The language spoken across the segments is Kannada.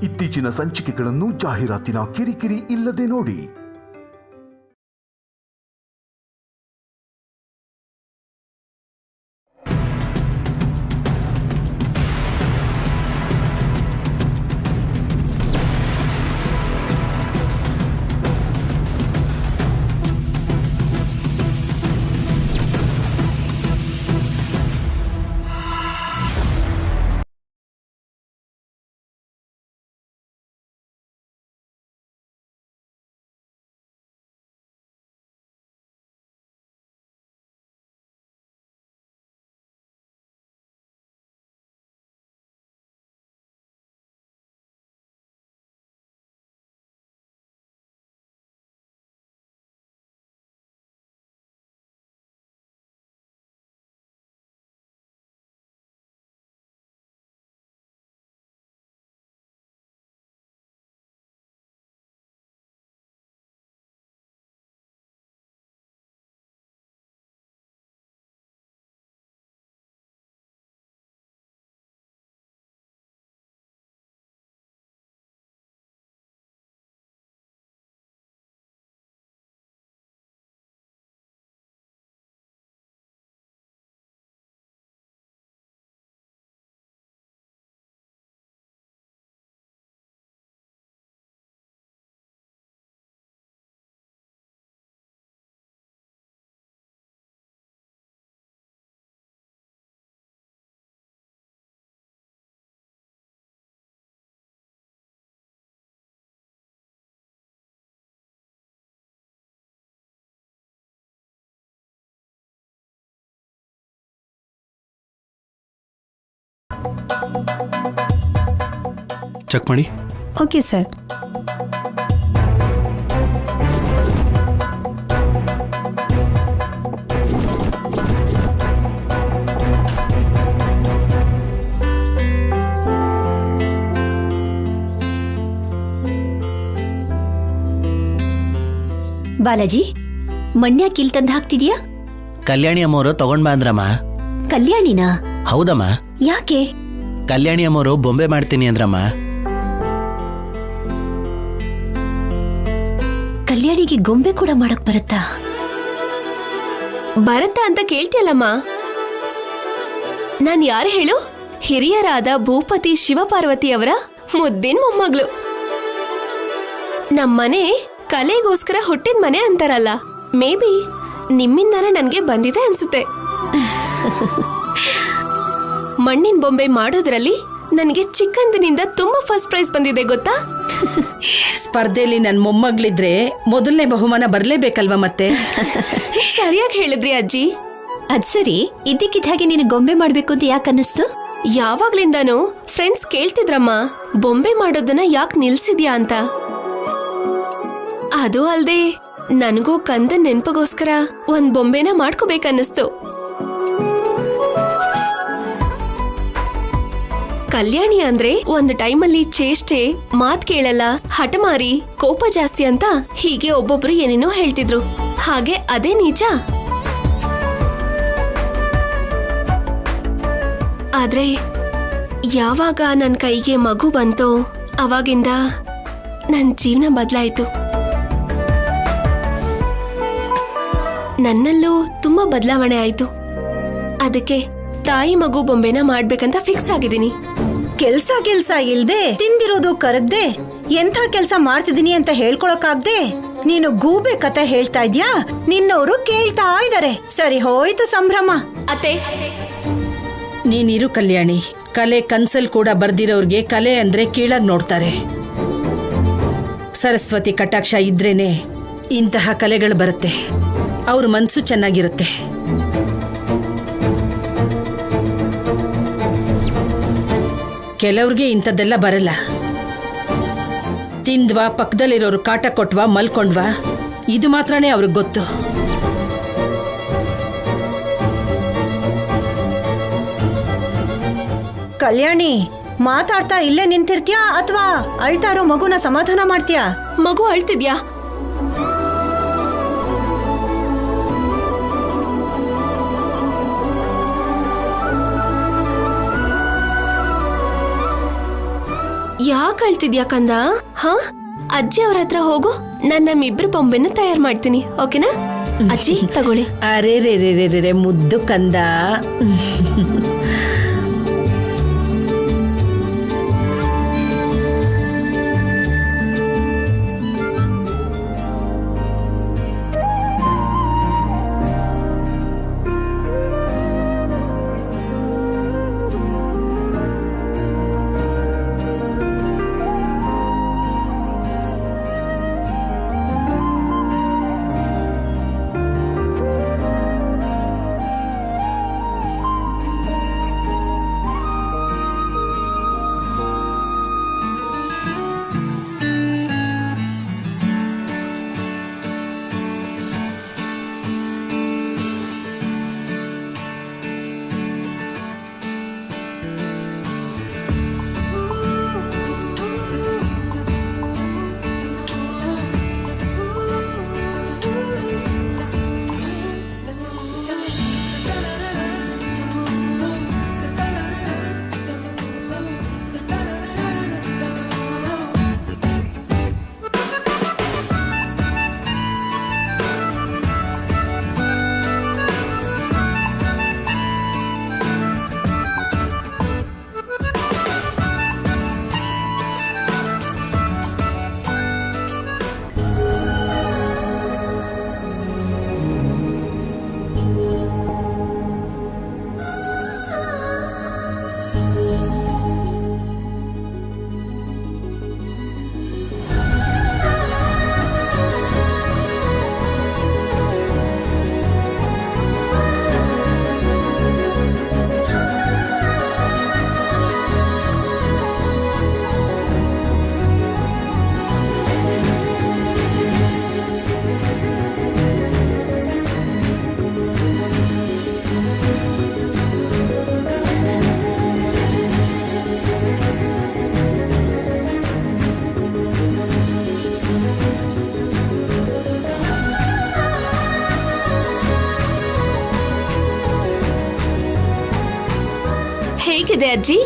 ಇತ್ತೀಚಿನ ಸಂಚಿಕೆಗಳನ್ನು ಜಾಹೀರಾತಿನ ಕಿರಿಕಿರಿ ಇಲ್ಲದೆ ನೋಡಿ. ಚೆಕ್ ಮಾಡಿ. Okay sir. ಬಾಲಾಜಿ, ಮಣ್ಯ ಕಿಲ್ ತಂದು ಹಾಕ್ತಿದ್ಯಾ? ಕಲ್ಯಾಣಿ ಅಮ್ಮವರು ತಗೊಂಡ್ ಬಾ ಅಂದ್ರಮ್ಮ. ಕಲ್ಯಾಣಿನಾ? ಹೌದಮ್ಮ. ಯಾಕೆ? ಕಲ್ಯಾಣಿ ಅಮ್ಮವರು ಬೊಂಬೆ ಮಾಡ್ತೀನಿ ಅಂದ್ರಮ್ಮ. ಕಲ್ಯಾಣಿಗೆ ಗೊಂಬೆ ಕೂಡ ಮಾಡಕ್ ಬರುತ್ತಾ ಅಂತ ಕೇಳ್ತಿಯಲ್ಲಮ್ಮ. ನಾನ್ ಯಾರು ಹೇಳು? ಹಿರಿಯರಾದ ಭೂಪತಿ ಶಿವಪಾರ್ವತಿ ಅವರ ಮುದ್ದಿನ ಮೊಮ್ಮಗಳು. ನಮ್ಮನೆ ಕಲೆಗೋಸ್ಕರ ಹುಟ್ಟಿದ ಮನೆ ಅಂತಾರಲ್ಲ, ಮೇ ಬಿ ನಿಮ್ಮಿಂದಾನೆ ನನ್ಗೆ ಬಂದಿದೆ ಅನ್ಸುತ್ತೆ. ಮಣ್ಣಿನ ಬೊಂಬೆ ಮಾಡೋದ್ರಲ್ಲಿ ನನಗೆ ಚಿಕ್ಕಂದಿನಿಂದ ತುಂಬಾ ಫಸ್ಟ್ ಪ್ರೈಸ್ ಬಂದಿದೆ ಗೊತ್ತಾ? ಸ್ಪರ್ಧೆಯಲ್ಲಿ ನನ್ ಮೊಮ್ಮಗಳಿದ್ರೆ ಮೊದಲನೇ ಬಹುಮಾನ ಬರ್ಲೇಬೇಕಲ್ವಾ ಮತ್ತೆ? ಸರಿಯಾಗಿ ಹೇಳಿದ್ರಿ ಅಜ್ಜಿ. ಅದ್ ಸರಿ, ಇದ್ದಕ್ಕಿದ್ದ ಹಾಗೆ ನೀನು ಗೊಂಬೆ ಮಾಡ್ಬೇಕು ಅಂತ ಯಾಕೆ ಅನ್ನಿಸ್ತು? ಯಾವಾಗ್ಲಿಂದಾನು ಫ್ರೆಂಡ್ಸ್ ಕೇಳ್ತಿದ್ರಮ್ಮ, ಬೊಂಬೆ ಮಾಡೋದನ್ನ ಯಾಕೆ ನಿಲ್ಸಿದ್ಯಾ ಅಂತ. ಅದು ಅಲ್ದೆ ನನಗೂ ಕಂದನ್ ನೆನ್ಪಗೋಸ್ಕರ ಒಂದ್ ಬೊಂಬೆನ ಮಾಡ್ಕೋಬೇಕನ್ನಿಸ್ತು. ಕಲ್ಯಾಣಿ ಅಂದ್ರೆ ಒಂದ್ ಟೈಮಲ್ಲಿ ಚೇಷ್ಟೆ, ಮಾತ್ ಕೇಳಲ್ಲ, ಹಠಮಾರಿ, ಕೋಪ ಜಾಸ್ತಿ ಅಂತ ಹೀಗೆ ಒಬ್ಬೊಬ್ರು ಏನೇನೋ ಹೇಳ್ತಿದ್ರು. ಹಾಗೆ ಅದೇ ನಿಜ. ಆದ್ರೆ ಯಾವಾಗ ನನ್ ಕೈಗೆ ಮಗು ಬಂತೋ ಅವಾಗಿಂದ ನನ್ ಜೀವನ ಬದಲಾಯಿತು. ನನ್ನಲ್ಲೂ ತುಂಬಾ ಬದಲಾವಣೆ ಆಯ್ತು. ಅದಕ್ಕೆ ತಾಯಿ ಮಗು ಬೊಂಬೆನ ಮಾಡ್ಬೇಕಂತ ಫಿಕ್ಸ್ ಆಗಿದ್ದೀನಿ. ಕೆಲ್ಸ ಇಲ್ದೆ ತಿಂದಿರೋದು ಕರಗ್ದೆ ಎಂಥ ಕೆಲ್ಸ ಮಾಡ್ತಿದೀನಿ ಅಂತ ಹೇಳ್ಕೊಳಕಾಗ್ದೆ ನೀನು ಗೂಬೆ ಕತೆ ಹೇಳ್ತಾ ಇದ್ಯಾ? ನಿನ್ನವರು ಕೇಳ್ತಾ ಇದಾರೆ. ಸರಿ ಹೋಯ್ತು ಸಂಭ್ರಮ. ಅತ್ತೆ, ನೀನಿರು ಕಲ್ಯಾಣಿ. ಕಲೆ ಕನ್ಸಲ್ ಕೂಡ ಬರ್ದಿರೋರ್ಗೆ ಕಲೆ ಅಂದ್ರೆ ಕೀಳಾಗ್ ನೋಡ್ತಾರೆ. ಸರಸ್ವತಿ ಕಟಾಕ್ಷ ಇದ್ರೇನೆ ಇಂತಹ ಕಲೆಗಳು ಬರುತ್ತೆ. ಅವ್ರ ಮನ್ಸು ಚೆನ್ನಾಗಿರುತ್ತೆ. ಕೆಲವ್ರಿಗೆ ಇಂಥದ್ದೆಲ್ಲ ಬರಲ್ಲ. ತಿಂದ್ವಾ, ಪಕ್ಕದಲ್ಲಿರೋರು ಕಾಟ ಕೊಟ್ವಾ, ಮಲ್ಕೊಂಡ್ವಾ, ಇದು ಮಾತ್ರನೇ ಅವ್ರಿಗೆ ಗೊತ್ತು. ಕಲ್ಯಾಣಿ, ಮಾತಾಡ್ತಾ ಇಲ್ಲೇ ನಿಂತಿರ್ತೀಯಾ ಅಥವಾ ಅಳ್ತಾ ಇರೋ ಮಗುನ ಸಮಾಧಾನ ಮಾಡ್ತೀಯಾ? ಮಗು ಅಳ್ತಿದ್ಯಾ? ಯಾಕೆ ಅಳ್ತಿದ್ಯಾ ಕಂದ? ಹಾ, ಅಜ್ಜಿ ಅವ್ರ ಹತ್ರ ಹೋಗು, ನಾನು ನಮ್ಮಿಬ್ರು ಬೊಂಬೆನ ತಯಾರು ಮಾಡ್ತೀನಿ. ಓಕೆನಾ? ಅಜ್ಜಿ ತಗೊಳ್ಳಿ. ಅರೆ ರೇ ರೇ ರೇ ರೇ ಮುದ್ದು ಕಂದ. ಹೇಗಿದೆ ಅಜ್ಜಿ?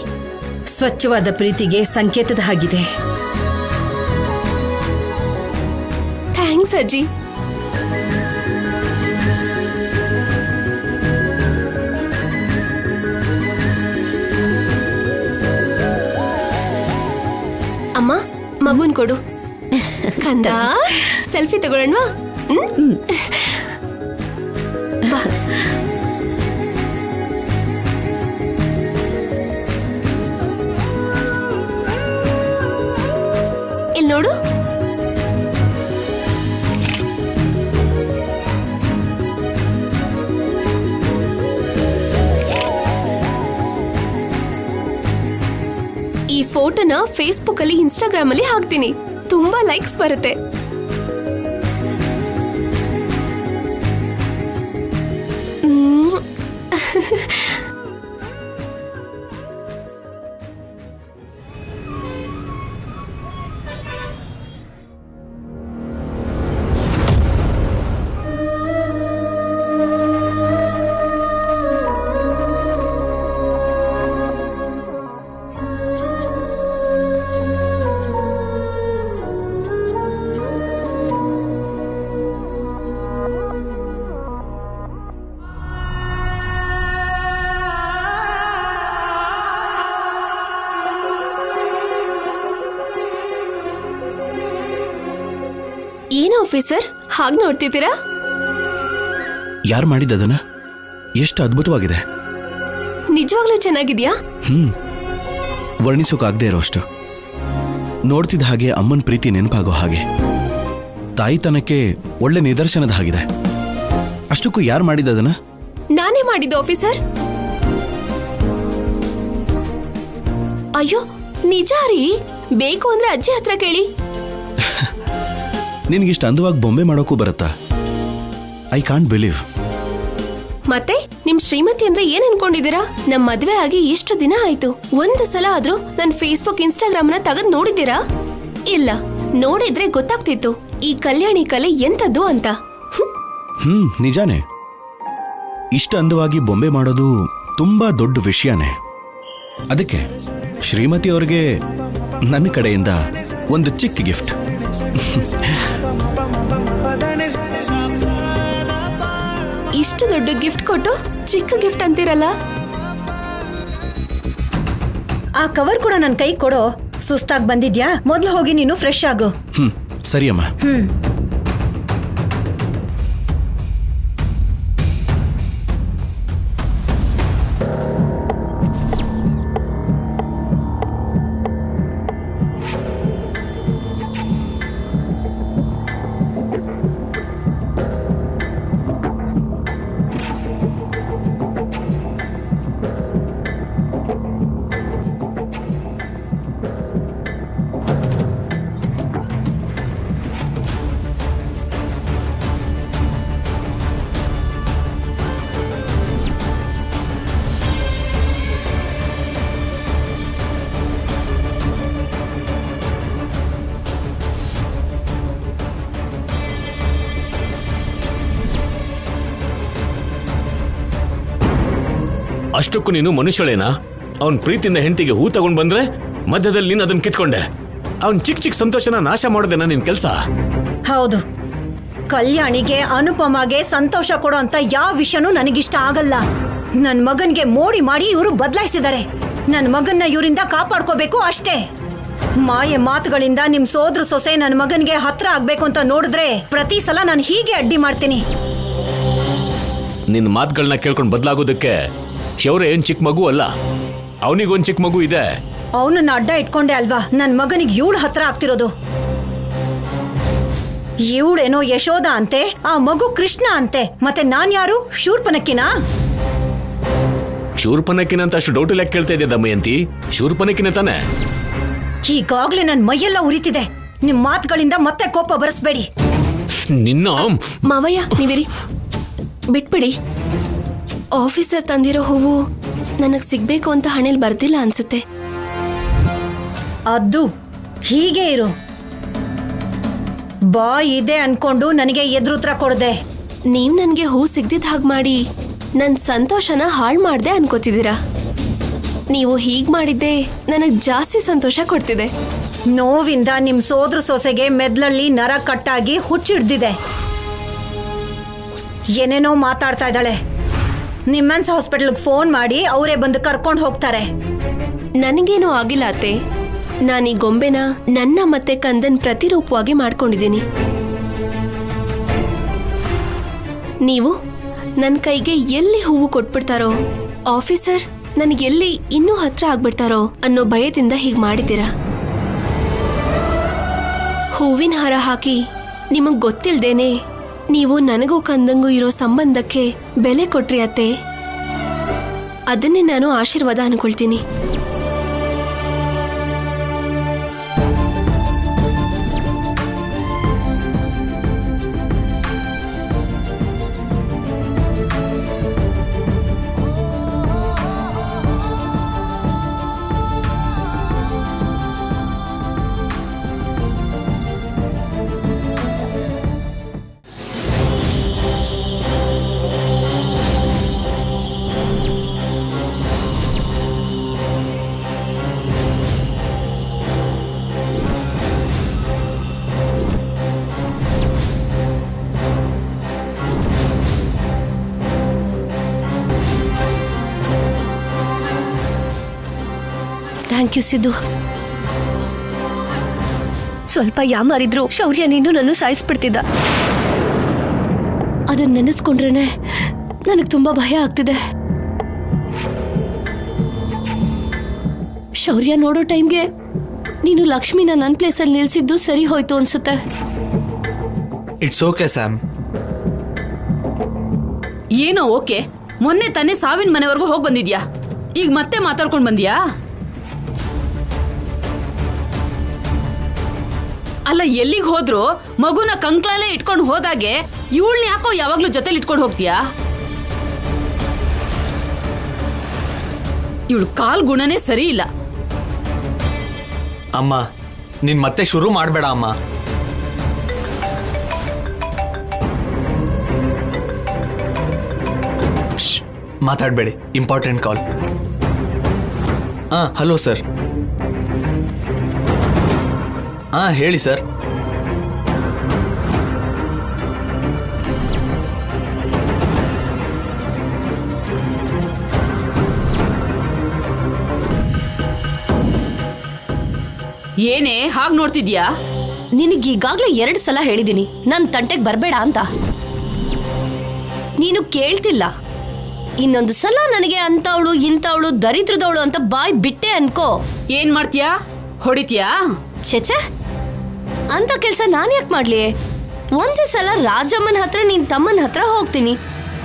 ಸ್ವಚ್ಛವಾದ ಪ್ರೀತಿಗೆ ಸಂಕೇತದ ಹಾಗಿದೆ. ಥ್ಯಾಂಕ್ಸ್ ಅಜ್ಜಿ. ಅಮ್ಮ, ಮಗುನ್ ಕೊಡು. ಕಂದ, ಸೆಲ್ಫಿ ತಗೊಳ್ಳೋಣವಾ? ಇಲ್ಲಿ ನೋಡು. ಈ ಫೋಟೋನ ಫೇಸ್ಬುಕ್ ಅಲ್ಲಿ, ಇನ್ಸ್ಟಾಗ್ರಾಮ್ ಅಲ್ಲಿ ಹಾಕ್ತೀನಿ. ತುಂಬಾ ಲೈಕ್ಸ್ ಬರುತ್ತೆ. ಏನು ಆಫೀಸರ್, ಹಾಗೆ ನೋಡ್ತಿದ್ದೀರಾ? ಯಾರು ಮಾಡಿದ್ದದನ್ನ? ಎಷ್ಟು ಅದ್ಭುತವಾಗಿದೆ. ನಿಜವಾಗ್ಲೂ ಚೆನ್ನಾಗಿದ್ಯಾ? ವರ್ಣಿಸೋಕಾಗದೇ ಇರೋಷ್ಟು. ನೋಡ್ತಿದ್ದ ಹಾಗೆ ಅಮ್ಮನ ಪ್ರೀತಿ ನೆನಪಾಗೋ ಹಾಗೆ, ತಾಯಿತನಕ್ಕೆ ಒಳ್ಳೆ ನಿದರ್ಶನದ ಹಾಗಿದೆ. ಅಷ್ಟಕ್ಕೂ ಯಾರು ಮಾಡಿದ್ದದನ್ನ? ನಾನೇ ಮಾಡಿದ್ದು ಆಫೀಸರ್. ಅಯ್ಯೋ ನಿಜ ರೀ, ಬೇಕು ಅಂದ್ರೆ ಅಜ್ಜಿ ಹತ್ರ ಕೇಳಿ. ನಿನ್ಗಿಷ್ಟು ಅಂದವಾಗಿ ಬೊಂಬೆ ಮಾಡೋಕ್ಕೂ ಬರುತ್ತಾ? I can't believe. ಮತ್ತೆ ನಿಮ್ ಶ್ರೀಮತಿ ಅಂದ್ರೆ ಏನ್ ಅನ್ಕೊಂಡಿದ್ದೀರಾ? ನಮ್ ಮದ್ವೆ ಆಗಿ ಎಷ್ಟು ದಿನ ಆಯ್ತು, ಒಂದು ಸಲ ಆದ್ರೂ ನನ್ ಫೇಸ್ಬುಕ್ ಇನ್ಸ್ಟಾಗ್ರಾಮ್ ನ ತೆಗೆದು ನೋಡಿದ್ದೀರಾ? ಇಲ್ಲ, ನೋಡಿದ್ರೆ ಗೊತ್ತಾಗ್ತಿತ್ತು ಈ ಕಲ್ಯಾಣಿ ಕಲೆ ಎಂತದ್ದು ಅಂತ. ನಿಜಾನೇ. ಇಷ್ಟು ಅಂದವಾಗಿ ಬೊಂಬೆ ಮಾಡೋದು ತುಂಬಾ ದೊಡ್ಡ ವಿಷಯನೇ. ಅದಕ್ಕೆ ಶ್ರೀಮತಿ ಅವ್ರಿಗೆ ನನ್ನ ಕಡೆಯಿಂದ ಒಂದು ಚಿಕ್ಕ ಗಿಫ್ಟ್. ಇಷ್ಟು ದೊಡ್ಡ ಗಿಫ್ಟ್ ಕೊಟ್ಟು ಚಿಕ್ಕ ಗಿಫ್ಟ್ ಅಂತೀರಲ್ಲ. ಆ ಕವರ್ ಕೂಡ ನನ್ನ ಕೈ ಕೊಡೋ. ಸುಸ್ತಾಗಿ ಬಂದಿದ್ಯಾ? ಮೊದ್ಲು ಹೋಗಿ ನೀನು ಫ್ರೆಶ್ ಆಗು. ಸರಿಯಮ್ಮ. ಅಷ್ಟಕ್ಕೂ ನೀನು ಮನುಷ್ಯಳೇನಾ? ಅವನ್ ಪ್ರೀತಿಯಿಂದ ಹೆಂಡತಿಗೆ ಹೂ ತಗೊಂಡ್ ಬಂದ್ರೆ ಮಧ್ಯದಲ್ಲಿ ನೀನು ಅದನ್ನ ಕಿತ್ಕೊಂಡೆ. ಅವನ್ ಚಿಕ್ಕ ಚಿಕ್ಕ ಸಂತೋಷನ ನಾಶ ಮಾಡೋದೇನಾ ನಿನ್ ಕೆಲ್ಸ? ಹೌದು, ಕಲ್ಯಾಣಿಗೆ ಅನುಪಮಗೆ ಸಂತೋಷ ಕೊಡೋ ಅಂತ ಯಾವ ವಿಷಯನೂ ನನಗಿಷ್ಟ ಆಗಲ್ಲ. ನನ್ ಮಗನ್ಗೆ ಮೋಡಿ ಮಾಡಿ ಇವರು ಬದಲಾಯಿಸಿದ್ದಾರೆ. ನನ್ ಮಗನ್ನ ಇವರಿಂದ ಕಾಪಾಡ್ಕೋಬೇಕು ಅಷ್ಟೇ. ಮಾಯೆ ಮಾತುಗಳಿಂದ ನಿಮ್ ಸೋದ್ರ ಸೊಸೆ ನನ್ ಮಗನ್ಗೆ ಹತ್ರ ಆಗ್ಬೇಕು ಅಂತ ನೋಡಿದ್ರೆ ಪ್ರತಿ ಸಲ ನಾನು ಹೀಗೆ ಅಡ್ಡಿ ಮಾಡ್ತೀನಿ. ನಿನ್ ಮಾತುಗಳನ್ನ ಕೇಳ್ಕೊಂಡು ಬದಲಾಗೋದಕ್ಕೆ ಶೌರ್ಯ ಏನ್ ಚಿಕ್ಕ ಮಗು ಅಲ್ಲ, ಅವನಿಗೊಂದ್ ಚಿಕ್ಕ ಮಗು ಇದೆ. ಅವನನ್ನ ಅಡ್ಡ ಇಟ್ಕೊಂಡೆ ಅಲ್ವಾ ನನ್ ಮಗನಿಗೆ ಇವಳು ಹತ್ರ ಆಗ್ತಿರೋದು. ಇವಳೇನೋ ಯಶೋಧ ಅಂತೆ, ಆ ಮಗು ಕೃಷ್ಣ ಅಂತೆ, ಮತ್ತೆ ನಾನ್ ಯಾರು? ಶೂರ್ಪನಕ್ಕಿನಾ? ಶೂರ್ಪನಕ್ಕಿನ ಅಂತ ಅಷ್ಟು ಡೌಟ್ ಲೆಕ್ಕ ಕೇಳ್ತಾ ಇದೆಯಾ ದಮಯಂತಿ? ಶೂರ್ಪನಕ್ಕಿನ ತಾನೆ? ಈಗಾಗ್ಲೇ ನನ್ ಮೈಯೆಲ್ಲ ಉರಿತಿದೆ. ನಿಮ್ ಮಾತುಗಳಿಂದ ಮತ್ತೆ ಕೋಪ ಬರೆಸ್ಬೇಡಿ. ನಿನ್ನ ಮಾವಯ್ಯ ನೀವಿರಿ, ಬಿಟ್ಬಿಡಿ. ಆಫೀಸರ್ ತಂದಿರೋ ಹೂವು ನನಗ್ ಸಿಗ್ಬೇಕು ಅಂತ ಹಣೆಲ್ ಬರ್ದಿಲ್ಲ ಅನ್ಸುತ್ತೆ. ಅದು ಹೀಗೆ ಇರು. ಬಾಯ್ ಇದೆ ಅನ್ಕೊಂಡು ನನಗೆ ಎದುರುತ್ರ ಕೊಡದೆ. ನೀವ್ ನನ್ಗೆ ಹೂ ಸಿಗ್ದಿದ್ ಹಾಗೆ ಮಾಡಿ ನನ್ ಸಂತೋಷನ ಹಾಳು ಮಾಡ್ದೆ ಅನ್ಕೋತಿದ್ದೀರಾ. ನೀವು ಹೀಗ್ ಮಾಡಿದ್ದೆ ನನಗ್ ಜಾಸ್ತಿ ಸಂತೋಷ ಕೊಡ್ತಿದೆ. ನೋವಿಂದ ನಿಮ್ ಸೋದ್ರ ಸೊಸೆಗೆ ಮೆದ್ಲಲ್ಲಿ ನರ ಕಟ್ಟಾಗಿ ಹುಚ್ಚಿಡ್ದಿದೆ. ಏನೇನೋ ಮಾತಾಡ್ತಾ ಇದ್ದಾಳೆ. ನಿಮ್ಮನ್ಸ್ ಹಾಸ್ಪಿಟಲ್ಗೆ ಫೋನ್ ಮಾಡಿ ಅವರೇ ಬಂದು ಕರ್ಕೊಂಡು ಹೋಗ್ತಾರೆ. ನನಗೇನೂ ಆಗಿಲ್ಲ ಅತ್ತೆ. ನಾನೀ ಗೊಂಬೆನ ನನ್ನ ಮತ್ತೆ ಕಂದನ್ ಪ್ರತಿರೂಪವಾಗಿ ಮಾಡ್ಕೊಂಡಿದ್ದೀನಿ. ನೀವು ನನ್ನ ಕೈಗೆ ಎಲ್ಲಿ ಹೂವು ಕೊಟ್ಬಿಡ್ತಾರೋ, ಆಫೀಸರ್ ನನಗೆಲ್ಲಿ ಇನ್ನೂ ಹತ್ರ ಆಗ್ಬಿಡ್ತಾರೋ ಅನ್ನೋ ಭಯದಿಂದ ಹೀಗೆ ಮಾಡಿದ್ದೀರಾ. ಹೂವಿನ ಹಾರ ಹಾಕಿ ನಿಮಗ್ ಗೊತ್ತಿಲ್ದೇನೆ ನೀವು ನನಗೂ ಕಂದಂಗೂ ಇರೋ ಸಂಬಂಧಕ್ಕೆ ಬೆಲೆ ಕೊಟ್ರಿ ಅತ್ತೆ. ಅದನ್ನೇ ನಾನು ಆಶೀರ್ವಾದ ಅನ್ಕೊಳ್ತೀನಿ. Thank you Siddu. ಸ್ವಲ್ಪ ಯಾಮಾರಿದ್ರು ಶೌರ್ಯ ನೀನು ನನ್ನ ಸಾಯಿಸ್ಬಿಡ್ತಿದ್ದ. ಅದನ್ನ ನೆನೆಸ್ಕೊಂಡ್ರೇನೆ ನನಗೆ ತುಂಬಾ ಭಯ ಆಗ್ತಿದೆ. ಶೌರ್ಯ ನೋಡೋ ಟೈಮ್ಗೆ ನೀನು ಲಕ್ಷ್ಮಿನ ನನ್ನ ಪ್ಲೇಸಲ್ಲಿ ನಿಲ್ಸಿದ್ದು ಸರಿ ಹೋಯ್ತು ಅನ್ಸುತ್ತೆ. It's okay Sam. ಏನೋ ಓಕೆ? ಮೊನ್ನೆ ತಾನೇ ಸಾವಿನ ಮನೆವರೆಗೂ ಹೋಗಿ ಬಂದಿದ್ಯಾ, ಈಗ ಮತ್ತೆ ಮಾತಾಡ್ಕೊಂಡು ಬಂದ್ಯಾ? ಅಲ್ಲ, ಎಲ್ಲಿಗೆ ಹೋದ್ರು ಮಗುನ ಕಂಕ್ಳಲ್ಲೇ ಇಟ್ಕೊಂಡು ಹೋದಾಗೆ ಇವಳನ್ನ ಯಾಕೋ ಯಾವಾಗ್ಲೂ ಜೊತೆಲಿ ಇಟ್ಕೊಂಡು ಹೋಗ್ತೀಯಾ? ಇವಳು ಕಾಲ್ ಗುಣನೇ ಸರಿ ಇಲ್ಲ. ಅಮ್ಮ ನೀನ್ ಮತ್ತೆ ಶುರು ಮಾಡಬೇಡ ಅಮ್ಮ. ಮಾತಾಡಬೇಡಿ, ಇಂಪಾರ್ಟೆಂಟ್ ಕಾಲ್. Hello sir. ಹೇಳಿ ಸರ್. ಏನೇ ಹಾಗೆ ನೋಡ್ತಿದ್ಯಾ? ನಿನಗೀಗಾಗ್ಲೇ 2 ಸಲ ಹೇಳಿದೀನಿ ನನ್ ತಂಟೆಗೆ ಬರ್ಬೇಡ ಅಂತ. ನೀನು ಕೇಳ್ತಿಲ್ಲ. ಇನ್ನೊಂದು ಸಲ ನನಗೆ ಅಂತವಳು ಇಂಥವಳು ದರಿದ್ರದವಳು ಅಂತ ಬಾಯ್ ಬಿಟ್ಟೆ ಅನ್ಕೋ. ಏನ್ ಮಾಡ್ತೀಯಾ? ಹೊಡಿತೀಯಾ? ಛೆಛೆ, ಅಂತ ಕೆಲ್ಸ ನಾನ್ ಯಾಕೆ ಮಾಡ್ಲಿ? ಒಂದೇ ಸಲ ರಾಜಮ್ಮನ ಹತ್ರ ನಿನ್ ತಮ್ಮನ ಹತ್ರ ಹೋಗ್ತೀನಿ.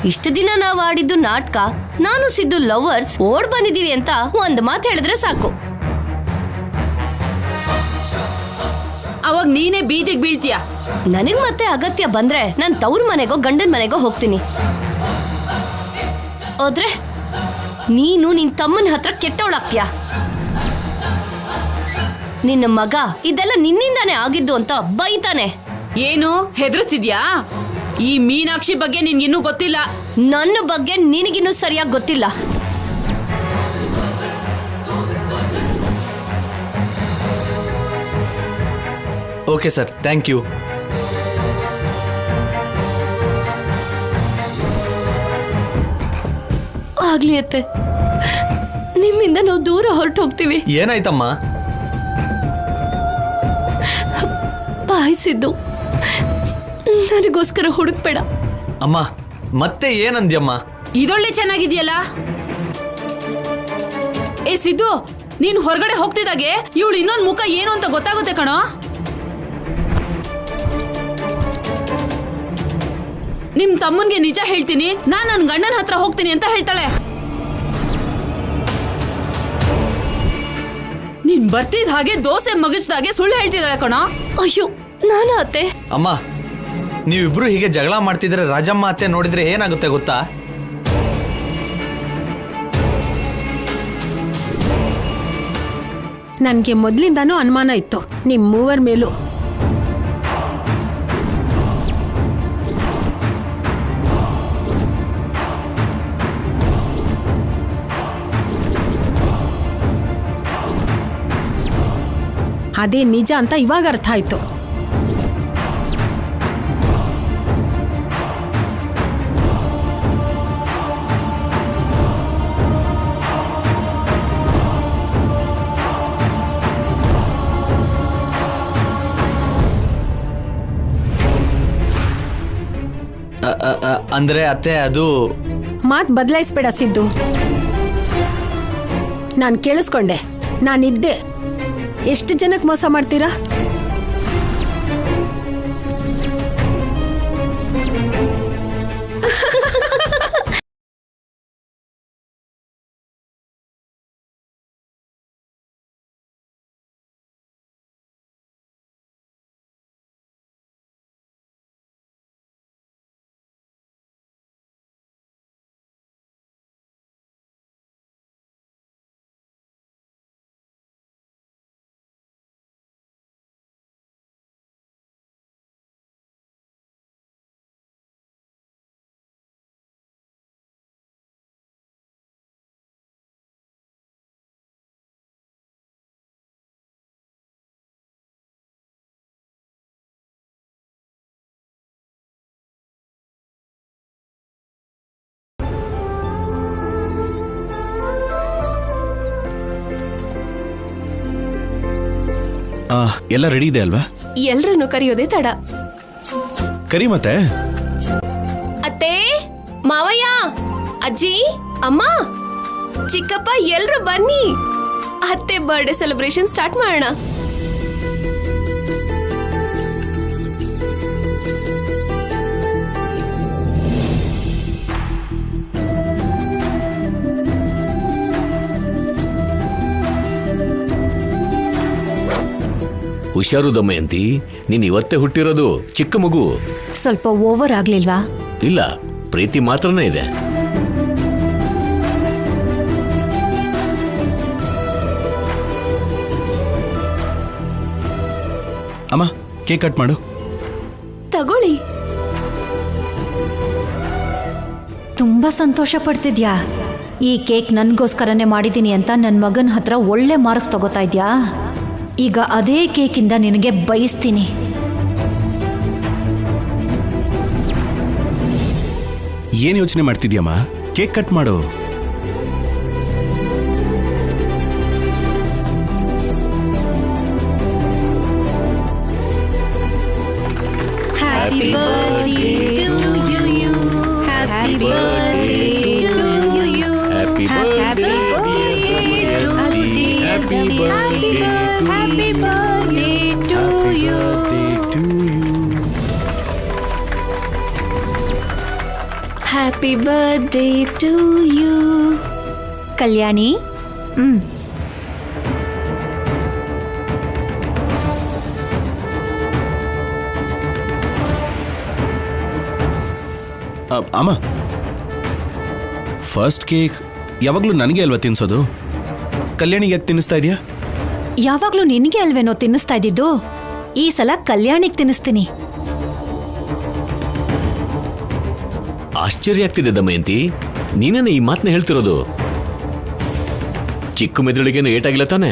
ಇಷ್ಟು ದಿನ ನಾವು ಆಡಿದ್ದು ನಾಟಕ, ನಾನು ಸಿದ್ದು ಲವರ್ಸ್ ಓಡ್ ಬಂದಿದೀವಿ ಅಂತ ಒಂದ್ ಮಾತು ಹೇಳಿದ್ರೆ ಸಾಕು. ಅವಾಗ ನೀನೇ ಬೀದಿಗೆ ಬೀಳ್ತೀಯ. ನನಗ್ ಮತ್ತೆ ಅಗತ್ಯ ಬಂದ್ರೆ ನಾನ್ ತವ್ರ ಮನೆಗೋ ಗಂಡನ ಮನೆಗೋ ಹೋಗ್ತೀನಿ. ಹೋದ್ರೆ ನೀನು ನಿನ್ ತಮ್ಮನ ಹತ್ರ ಕೆಟ್ಟವಳಾಗ್ತೀಯ. ನಿನ್ನ ಮಗ ಇದೆಲ್ಲ ನಿನ್ನಿಂದಾನೇ ಆಗಿದ್ದು ಅಂತ ಬೈತಾನೆ. ಏನು ಹೆದರ್ಸ್ತಿದ್ಯಾ? ಈ ಮೀನಾಕ್ಷಿ ಬಗ್ಗೆ ನಿನ್ಗಿನ್ನೂ ಗೊತ್ತಿಲ್ಲ. ನನ್ನ ಬಗ್ಗೆ ನಿನಗಿನ್ನೂ ಸರಿಯಾಗಿ ಗೊತ್ತಿಲ್ಲ. Okay sir, thank you. ಆಗ್ಲಿ ಅತ್ತೆ, ನಿಮ್ಮಿಂದ ನಾವು ದೂರ ಹೊರಟು ಹೋಗ್ತೀವಿ. ಏನಾಯ್ತಮ್ಮ? ಬಾಯಿಸಿದ್ದು ನನಗೋಸ್ಕರ ಹುಡುಕ್ಬೇಡ. ಅಮ್ಮ ಮತ್ತೆ ಏನಂದ್ಯಮ್ಮ? ಇದೊಳ್ಳೆ ಚೆನ್ನಾಗಿದ್ಯಲ್ಲ. ಏ ಸಿದ್ದು, ನೀನ್ ಹೊರಗಡೆ ಹೋಗ್ತಿದ್ದಾಗೆ ಇವಳು ಇನ್ನೊಂದು ಮುಖ ಏನು ಅಂತ ಗೊತ್ತಾಗುತ್ತೆ ಕಣೋ. ನಿಮ್ ತಮ್ಮನ್ಗೆ ನಿಜ ಹೇಳ್ತೀನಿ, ನಾನ್ ನನ್ ಗಂಡನ ಹತ್ರ ಹೋಗ್ತೀನಿ ಅಂತ ಹೇಳ್ತಾಳೆ. ನೀನ್ ಬರ್ತಿದ್ ಹಾಗೆ ದೋಸೆ ಮಗಚ್ದಾಗೆ ಸುಳ್ಳು ಹೇಳ್ತಿದ್ದಾಳೆ ಕಣೋ. ಅಯ್ಯೋ, ನಾನ ಅತ್ತೆ? ಅಮ್ಮ, ನೀವಿಬ್ರು ಹೀಗೆ ಜಗಳ ಮಾಡ್ತಿದ್ರೆ ರಾಜಮ್ಮ ಅತ್ತೆ ನೋಡಿದ್ರೆ ಏನಾಗುತ್ತೆ ಗೊತ್ತಾ? ನನ್ಗೆ ಮೊದ್ಲಿಂದಾನೂ ಅನುಮಾನ ಇತ್ತು ನಿಮ್ ಮೂವರ್ ಮೇಲೂ. ಅದೇ ನಿಜ ಅಂತ ಇವಾಗ ಅರ್ಥ ಆಯ್ತು. ಅಂದ್ರೆ ಅತ್ತೆ, ಅದು ಮಾತ್ ಬದಲಾಯಿಸ್ಬೇಡ ಸಿದ್ದು. ನಾನ್ ಕೇಳಿಸ್ಕೊಂಡೆ, ನಾನಿದ್ದೆ. ಎಷ್ಟು ಜನಕ್ಕೆ ಮೋಸ ಮಾಡ್ತೀರಾ? ಎಲ್ಲ ರೆಡಿ ಇದೆ ಅಲ್ವಾ? ಎಲ್ರನ್ನು ಕರೆಯೋದೇ ತಡ. ಕರಿ ಮತ್ತೆ. ಅತ್ತೆ, ಮಾವಯ್ಯ, ಅಜ್ಜಿ, ಅಮ್ಮ, ಚಿಕ್ಕಪ್ಪ, ಎಲ್ರು ಬನ್ನಿ. ಅತ್ತೆ ಬರ್ಡೇ ಸೆಲೆಬ್ರೇಷನ್ ಸ್ಟಾರ್ಟ್ ಮಾಡೋಣ. ಹುಷಾರು ದಮಯಂತಿ, ನೀನ್ ಇವತ್ತೇ ಹುಟ್ಟಿರೋದು. ಚಿಕ್ಕ ಮಗು. ಸ್ವಲ್ಪ ಓವರ್ ಆಗ್ಲಿಲ್ವಾ? ಇಲ್ಲ, ಪ್ರೀತಿ ಮಾತ್ರನೇ ಇದೆ. ಅಮ್ಮ, ಕೇಕ್ ಕಟ್ ಮಾಡು. ತಗೊಳ್ಳಿ. ತುಂಬಾ ಸಂತೋಷ ಪಡ್ತಿದ್ಯಾ? ಈ ಕೇಕ್ ನನ್ಗೋಸ್ಕರನೇ ಮಾಡಿದೀನಿ ಅಂತ ನನ್ನ ಮಗನ ಹತ್ರ ಒಳ್ಳೆ ಮಾರ್ಕ್ಸ್ ತಗೋತಾ ಇದ್ಯಾ? ಈಗ ಅದೇ ಕೇಕಿಂದ ನಿನಗೆ ಬಯಸ್ತೀನಿ. ಏನ್ ಯೋಚನೆ ಮಾಡ್ತಿದ್ಯಮ್ಮ? ಕೇಕ್ ಕಟ್ ಮಾಡು. Happy birthday to you. Happy birthday to you. Happy birthday, happy birthday to you. Happy birthday to you. Kalyani, ಅಮ್ಮ, ಫಸ್ಟ್ ಕೇಕ್ ಯಾವಾಗ್ಲೂ ನನಗೆ ಅಲ್ವಾ ತಿನ್ಸೋದು? ಕಲ್ಯಾಣಿಗೆ ಯಾಕೆ ತಿನ್ನಿಸ್ತಾ ಇದೆಯಾ? ಯಾವಾಗ್ಲೂ ನಿನಗೆ ಅಲ್ವೇನೋ ತಿನ್ನಿಸ್ತಾ ಇದ್ದಿದ್ದು. ಈ ಸಲ ಕಲ್ಯಾಣಿಗೆ ತಿನ್ನಿಸ್ತೀನಿ. ಆಶ್ಚರ್ಯ ಆಗ್ತಿದೆ ದಮಯಂತಿ, ನೀನೇನೆ ಈ ಮಾತನ್ನ ಹೇಳ್ತಿರೋದು? ಚಿಕ್ಕ ಮೆದುಳಿಗೇನು ಏಟಾಗಿಲ್ಲ ತಾನೆ?